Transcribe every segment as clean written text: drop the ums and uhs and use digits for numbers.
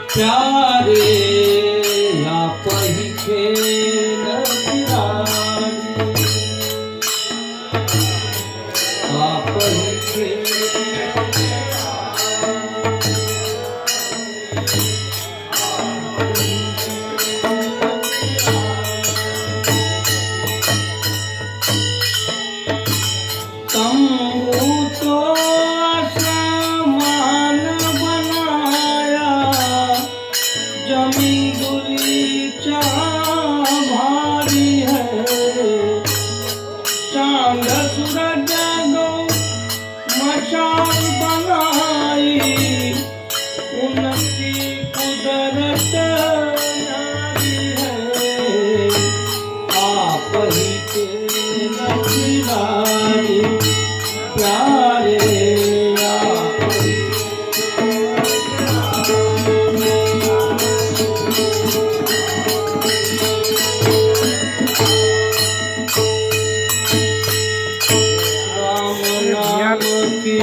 प्यारे आप ही खेल आप ही खेल तंबू तो आसमान बनाया जमी गुलीचा भारी है चांद सूरज दो मशाल बनाई उनकी कुदरत नारी है आप ही के लखीलारी प्यारे आप राम नाम की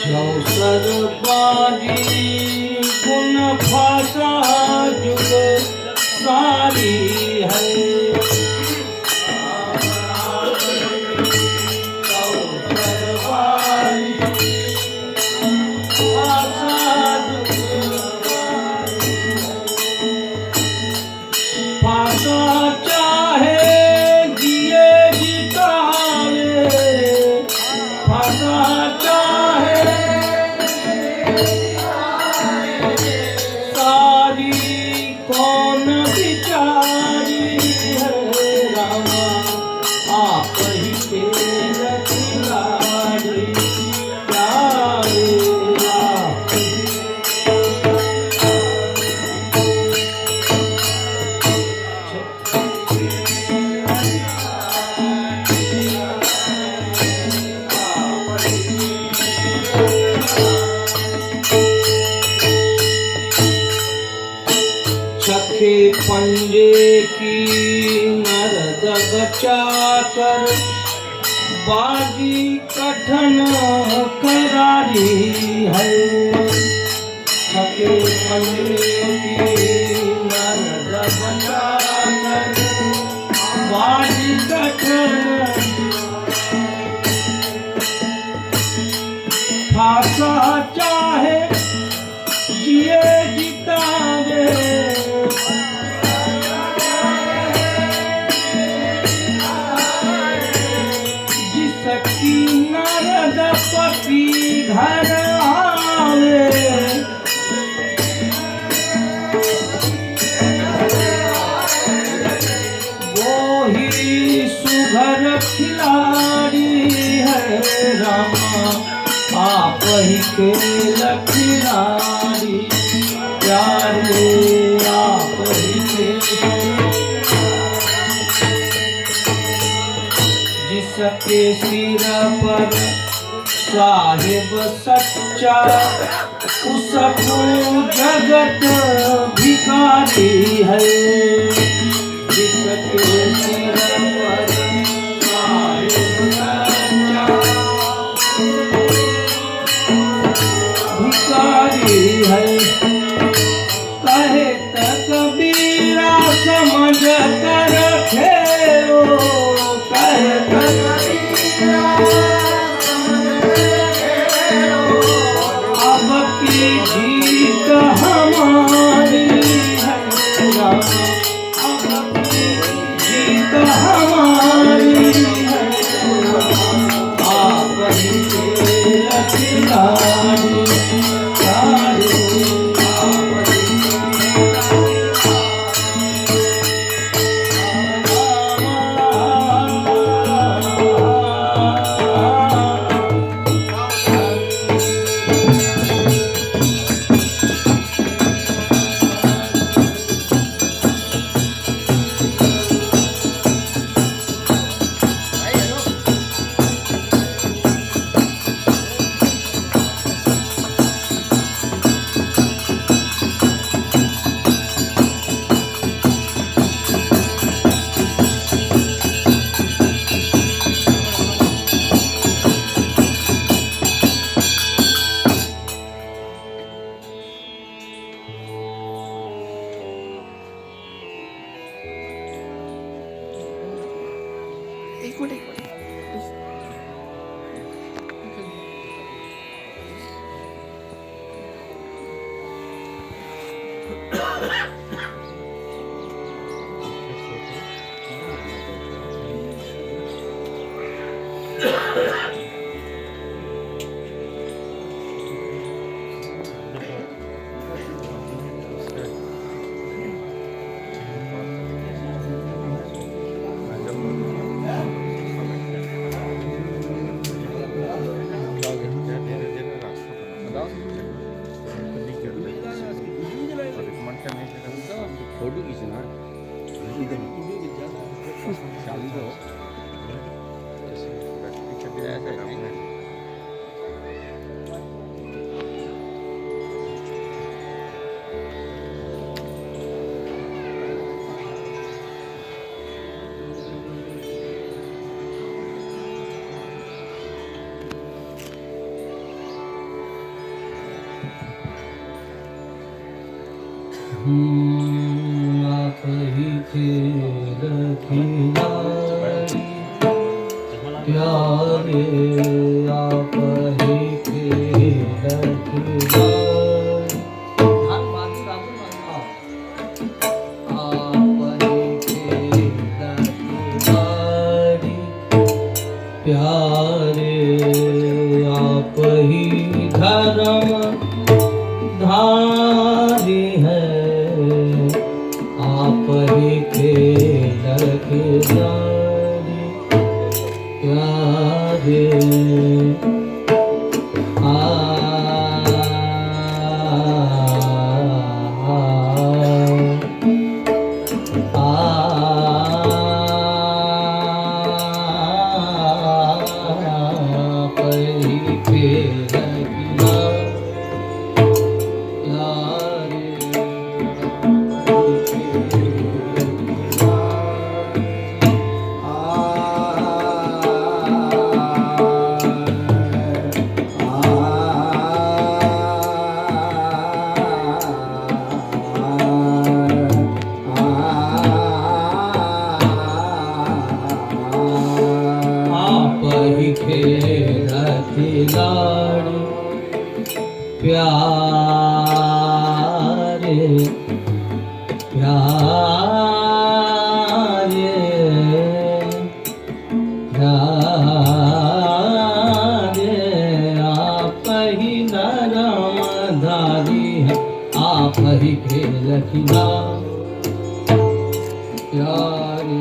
चौसर बाजी गुण भाषा जुग सारी है चखे पंजे की नरद बचाकर बाजी कठन करारी है चखे पंजे की नरद बचाकर बाजी कठन फांसा चाहे जिए जितावे जिसकी नरद पति घर आवे वो ही सुघर खिलाड़ी है रामा आप ही के लखीलारी प्यारे आप ही के जिसके सिर पर साहिब सच्चा उसको जगत भिखारी है जिसके सिर पर साहिब सच्चा भिखारी है कहे कबीरा समझ कर खेलो कहे कबीरा अब की जीत हमारी है अब की जीत हमारी है आप ही के लखीलारी फोटो खींचना चालू तो आप ही खेल खिलाड़ी प्यारे आप ही खेल खिलाड़ी आप ही खेल खिलाड़ी प्यारे आप ही धर्म धारी है आप ही खेल खिलाड़ी प्यारे आप ही खेल खेल खिलाड़ी प्यारे प्यारे प्यारे आप ही धर्म धारी है आप ही खेल खिलाड़ी प्यारे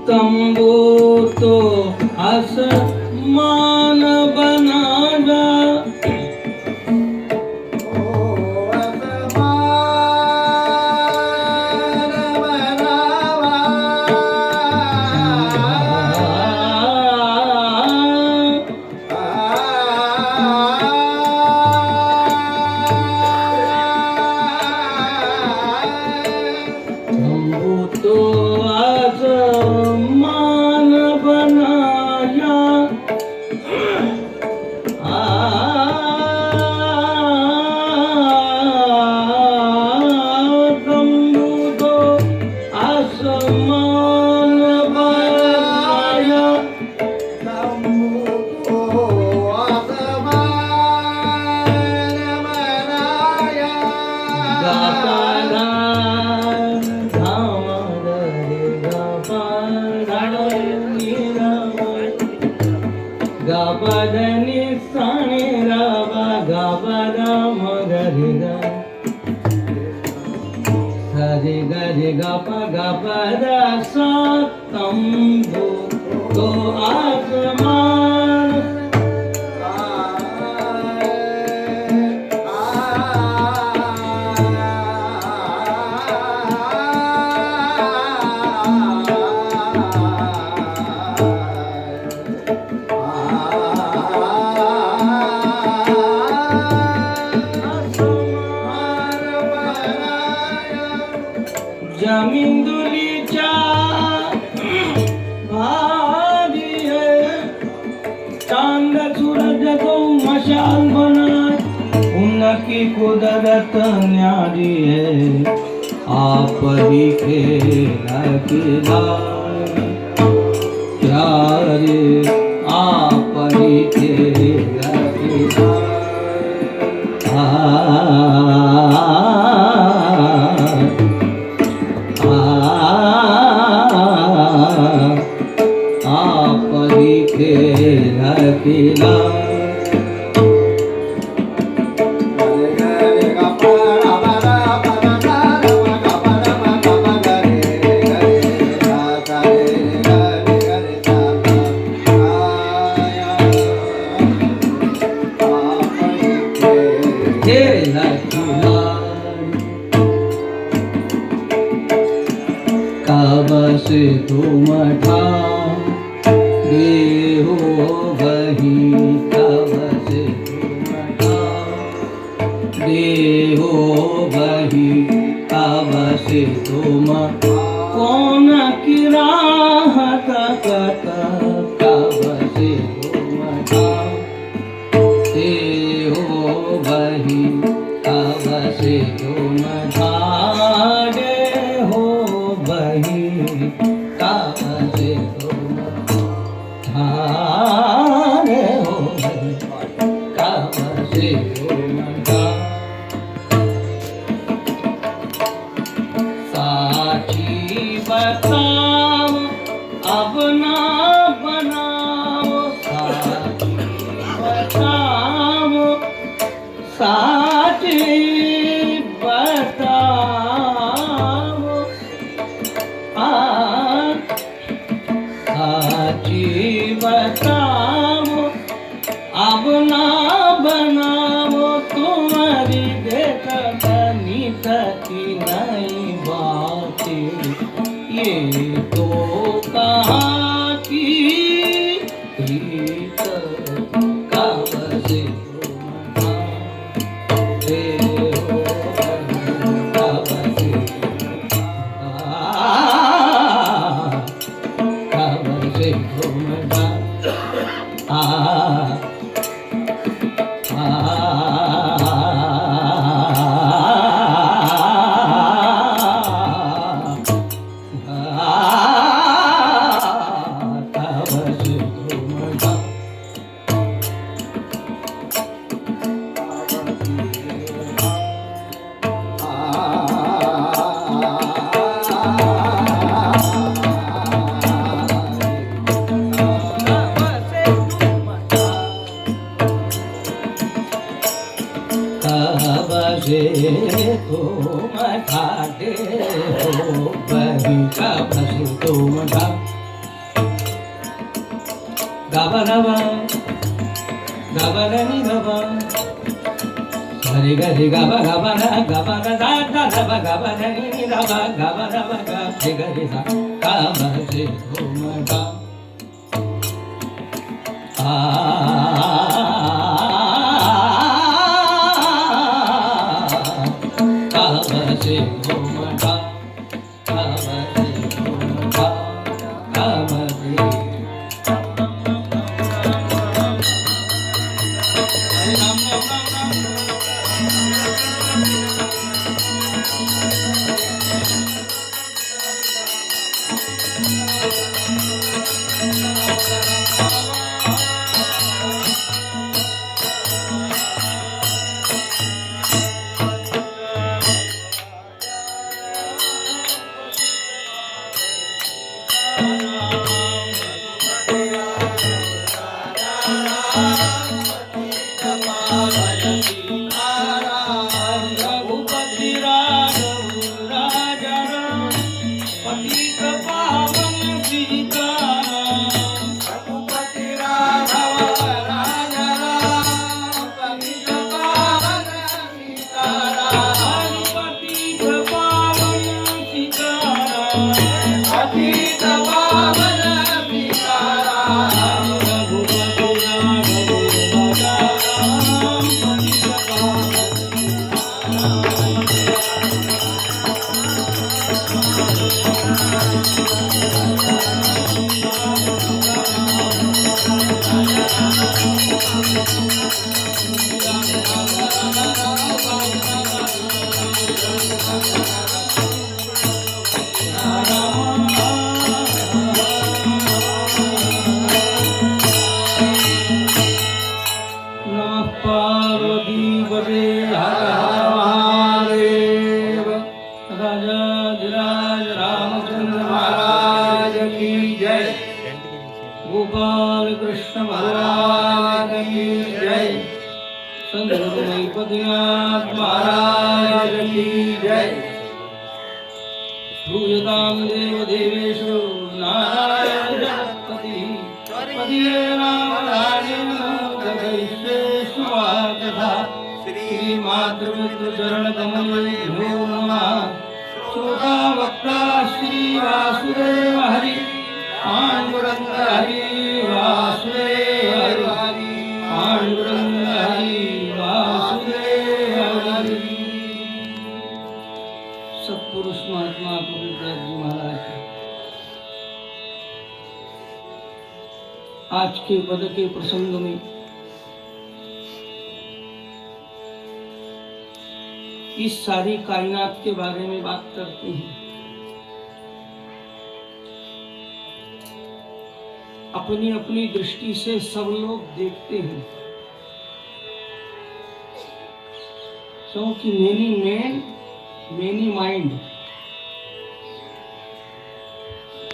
तंबू तो आसमान बनाना तंबू तो आसमान बनाया तंबू तो आसमान बनाया गापाला गापदनि सानि रावा गापदा मगरिगा सरि गरि गप गपदा सा तंबू तो आसमान जमींदुलीच्या भारी है चांद सूरज को मशाल बनाए उनकी कुदरत न्यारी है आप ही खेल खिलाए प्यारे आप ही खेल खिलाए आप ही खेल खिलाए कब से तुम था देहो वही कब से तुम था देहो वही कब से तुम कौन की राह तकत कब से तुम था देहो वही कब से तुम था देहो वही कब से तुम रे हो कब से तुम साची बताओ अब ना बनाओ साची बताओ साची बताओ साची बताओ अब ना बनाओ तुम्हारी देखनी थकी नहीं बातें ये तो कहाँ की प्रीत कब से बजे तुम ठाटे हो बही कब से तुम ढा गब गब गबरनी गब हरि गरि गब गबर गबर दा गब गबरनी गब गबर गब गरि सा कब से तुम ढा से घूम ढा कब से घूम ढा कब से राजाधिराज रामचंद्र महाराज की जय। गोपाल कृष्ण भगवान की जय। संत गणपतिनाथ महाराज की जय। श्रूयतां देव देवेषु नारायण जगत्पति पतिर्नामधारेण जगैश्रेष्ठ कथा श्री मातृचरण कमलेभ्यो नमः। श्रोता वक्ता श्री वासुदेव हरि पांडुरंग हरि वासुदेव हरि पांडुरंग हरि वासुदेव हरि। सत्पुरुष महात्मा कबीरदास जी महाराज आज के पद के प्रसंग में इस सारी कायनात के बारे में बात करते हैं। अपनी अपनी दृष्टि से सब लोग देखते हैं, क्योंकि मेनी मैन मेनी माइंड,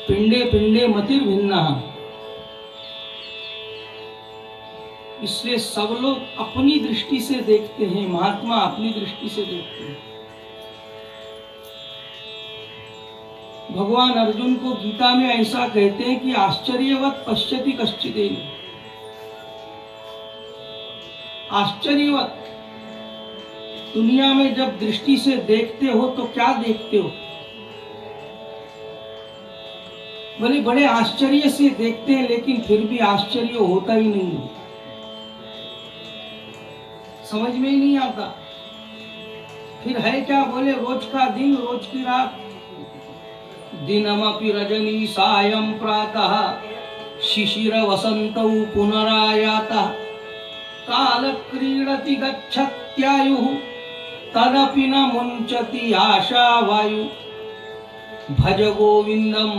पिंडे पिंडे मतिर्भिन्ना। इसलिए सब लोग अपनी दृष्टि से देखते हैं, महात्मा अपनी दृष्टि से देखते हैं। भगवान अर्जुन को गीता में ऐसा कहते हैं कि आश्चर्यवत पश्यति कश्चिदेन। आश्चर्यवत, दुनिया में जब दृष्टि से देखते हो तो क्या देखते हो? बोले बड़े आश्चर्य से देखते हैं, लेकिन फिर भी आश्चर्य होता ही नहीं, समझ में ही नहीं आता। फिर है क्या? बोले रोज का दिन रोज की रात। दिनमपि रजनी सायं प्रातः शिशिर वसन्तौ पुनरायातः काल क्रीडति गच्छत्यायुः तदपि न मुञ्चति आशा वायु। भज गोविंदम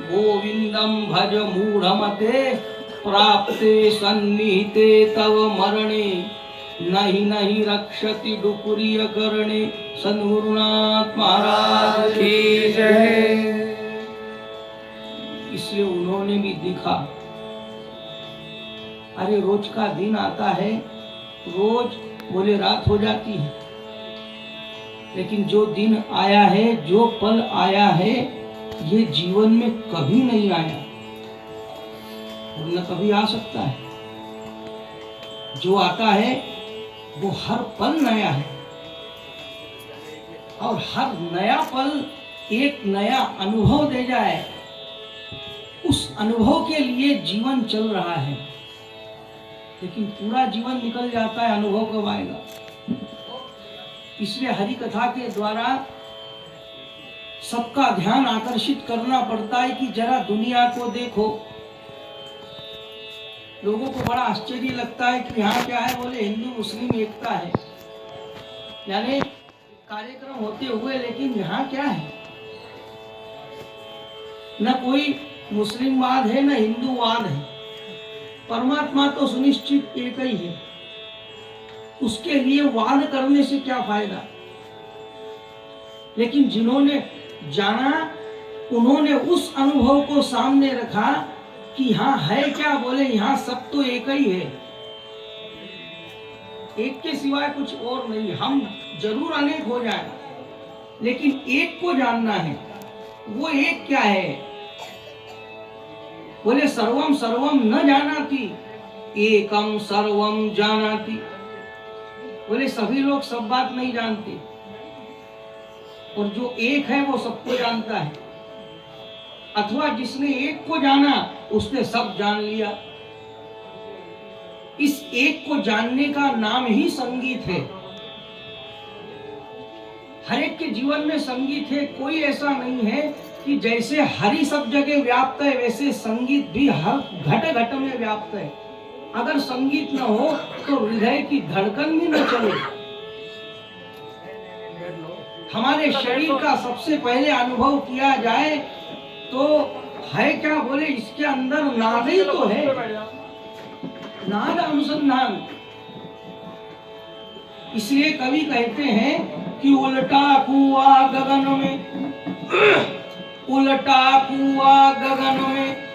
गोविंदम भज मूढ़मते प्राप्ते सन्निहिते तव मरणे नहीं रक्षति डुकुरिय करणे। सद्गुरुनाथ महाराज की जय। इसलिए उन्होंने भी दिखा। अरे रोज का दिन आता है, रोज बोले रात हो जाती है, लेकिन जो दिन आया है, जो पल आया है, ये जीवन में कभी नहीं आया और न कभी आ सकता है। जो आता है वो हर पल नया है, और हर नया पल एक नया अनुभव दे जाए, उस अनुभव के लिए जीवन चल रहा है। लेकिन पूरा जीवन निकल जाता है, अनुभव कब आएगा? इसलिए हरि कथा के द्वारा सबका ध्यान आकर्षित करना पड़ता है कि जरा दुनिया को देखो। लोगों को बड़ा आश्चर्य लगता है कि यहाँ क्या है? बोले हिंदू मुस्लिम एकता है, यानी कार्यक्रम होते हुए, लेकिन यहाँ क्या है? न कोई मुस्लिमवाद है न हिंदूवाद है। परमात्मा तो सुनिश्चित एक ही है, उसके लिए वाद करने से क्या फायदा? लेकिन जिन्होंने जाना, उन्होंने उस अनुभव को सामने रखा कि यहाँ है क्या? बोले यहाँ सब तो एक ही है, एक के सिवाय कुछ और नहीं। हम जरूर अनेक हो जाए, लेकिन एक को जानना है। वो एक क्या है? बोले सर्वम सर्वम न जानाति एकम सर्वम जानाति। बोले सभी लोग सब बात नहीं जानते, और जो एक है वो सबको जानता है। अथवा जिसने एक को जाना उसने सब जान लिया। इस एक को जानने का नाम ही संगीत है। हर एक के जीवन में संगीत है। कोई ऐसा नहीं है कि जैसे हरि सब जगह व्याप्त है, वैसे संगीत भी हर घट घट में व्याप्त है। अगर संगीत न हो तो हृदय की धड़कन भी न चले। हमारे शरीर का सबसे पहले अनुभव किया जाए तो है क्या? बोले इसके अंदर नाद ही तो है, नाद अनुसंधान। इसलिए कवि कहते हैं कि उल्टा कुआ गगन में, उल्टा कुआ गगन में